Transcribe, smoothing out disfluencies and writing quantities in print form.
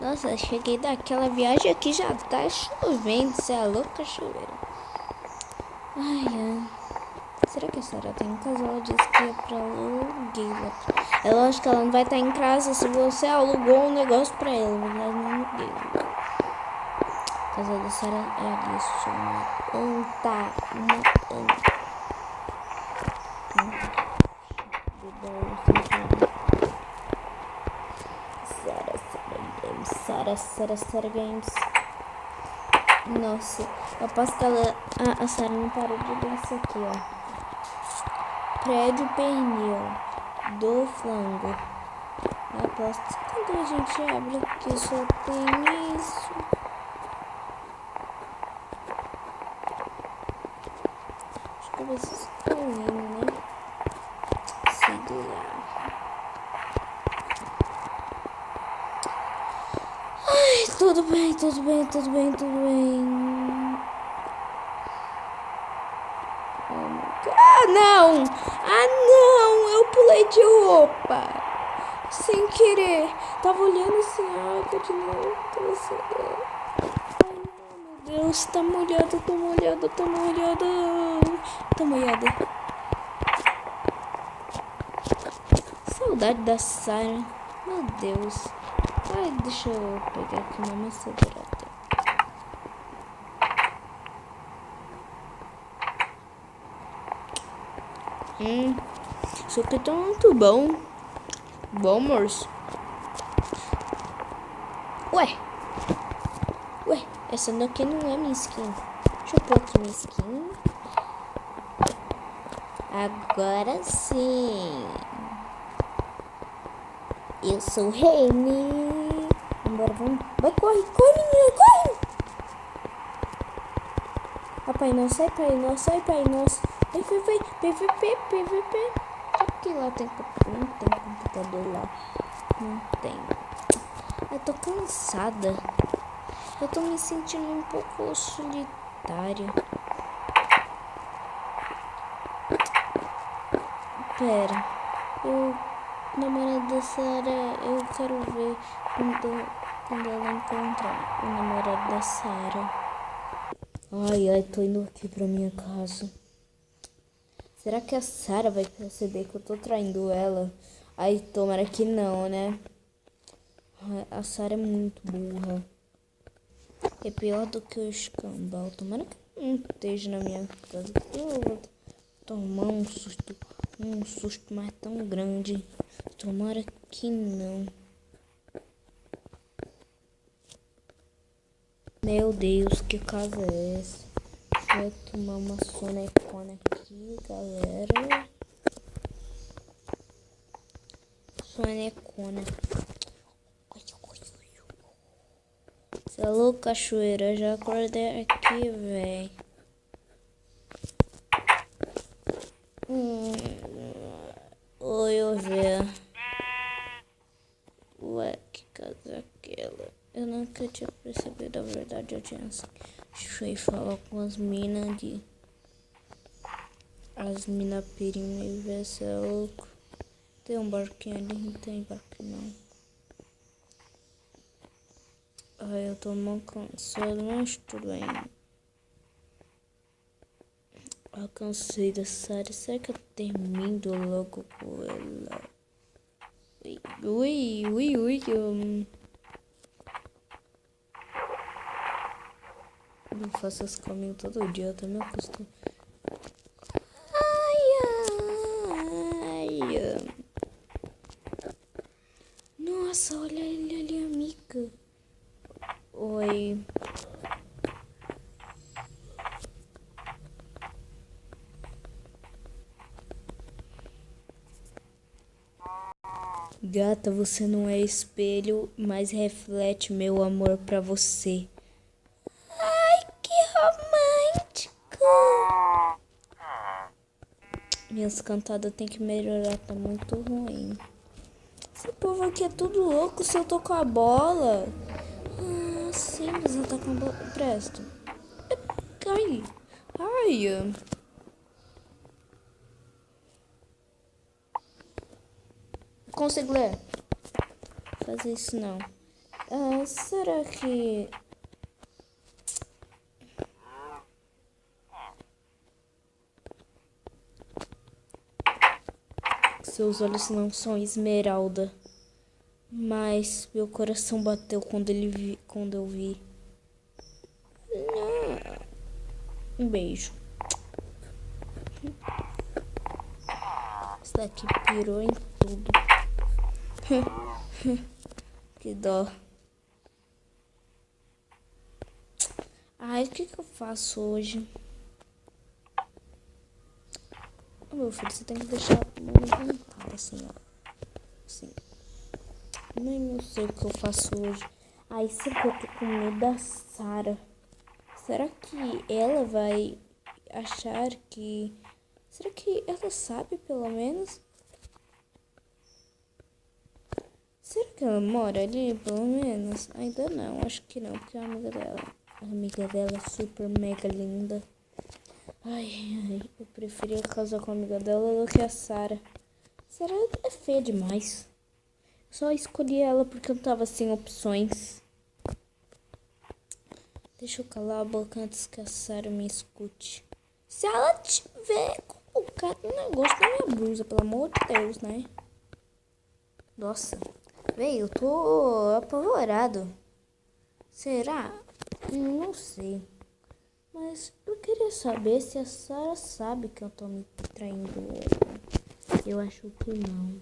Nossa, eu cheguei daquela viagem aqui, já tá chovendo. Você é louca, chuveiro. Ai, ai. Será que a Sarah tá em casa? Ela disse que ia pra aluguel. É lógico que ela não vai estar em casa se você alugou um negócio pra ela. Mas ela não aluguei. A casa da Sarah é ali, chama Anta. Sarah Games. Nossa, eu aposto que a Sarah não parou de ler isso aqui, ó. Prédio pernil do flango. Eu aposto que quando a gente abre aqui só tem isso. Acho que vocês estão indo, né? Sei lá. Ai, tudo bem. Ah, não! Ah, não! Eu pulei de roupa! Sem querer. Tava olhando assim a água de novo. Tava sem querer. Ai, não, meu Deus. Tá molhado. Tá molhada. Saudade da Sarah. Meu Deus. Ai, deixa eu pegar aqui uma maçadeira. Isso aqui tá muito bom. Bom, moço. Ué, essa daqui não é minha skin. Deixa eu pôr aqui minha skin. Agora sim. Eu sou o Remy. Vamos. Vai, corre, menina, corre. Papai Nosso, sai, Pai Nosso. Vai, PVP. Aqui lá tem não tem computador lá. Não tem. Eu tô cansada. Eu tô me sentindo um pouco solitária. Pera. Namorado da Sarah, eu quero ver quando ela encontrar o namorado da Sarah. Ai, tô indo aqui pra minha casa. Será que a Sarah vai perceber que eu tô traindo ela? Ai, tomara que não, né? A Sarah é muito burra. É pior do que o escambau. Tomara que não esteja na minha casa. Eu vou tomar um susto mais tão grande. Tomara que não. Meu Deus, que casa é essa? Vou tomar uma sonecona aqui, galera. Sonecona. Você é louco, cachoeira? Eu já acordei aqui, véi. Oi, eu ver. Ué, que casa é aquela? Eu nunca tinha percebido a verdade, audiência. Deixa eu ir falar com as minas ali. As minas pirinha e ver se é louco. Tem um barquinho ali? Não tem barquinho não. Ai, eu tô mal cansado, mas tudo bem. Eu cansei da série. Será que eu termino logo com ela? Ui. Eu faço esse caminho todo dia, eu tô me acostumando. Ai. Nossa, olha ele ali, amiga. Oi. Gata, você não é espelho, mas reflete meu amor pra você. Ai, que romântico. Minhas cantadas tem que melhorar, tá muito ruim. Esse povo aqui é tudo louco se eu tô com a bola. Ah, sim, mas não tá com a bola. Presta. Ai. Consigo ler. Fazer isso não. Será que... Seus olhos não são esmeralda. Mas meu coração bateu quando eu vi. Um beijo. Esse daqui pirou em tudo. Que dó. Ai, o que eu faço hoje? Meu filho, você tem que deixar a mão levantada assim, ó. Assim. Nem não sei o que eu faço hoje. Ai, será que eu tô com medo da Sarah? Será que ela vai achar que... Será que ela sabe, pelo menos? Será que ela mora ali, pelo menos? Ainda não, acho que não, porque é a amiga dela. A amiga dela é super mega linda. Ai, eu preferia casar com a amiga dela do que a Sarah. Sarah é feia demais. Só escolhi ela porque eu tava sem opções. Deixa eu calar a boca antes que a Sarah me escute. Se ela tiver colocado um negócio na minha blusa, pelo amor de Deus, né? Nossa, véi, eu tô apavorado. Será? Não sei. Mas eu queria saber se a Sarah sabe que eu tô me traindo. Eu acho que não.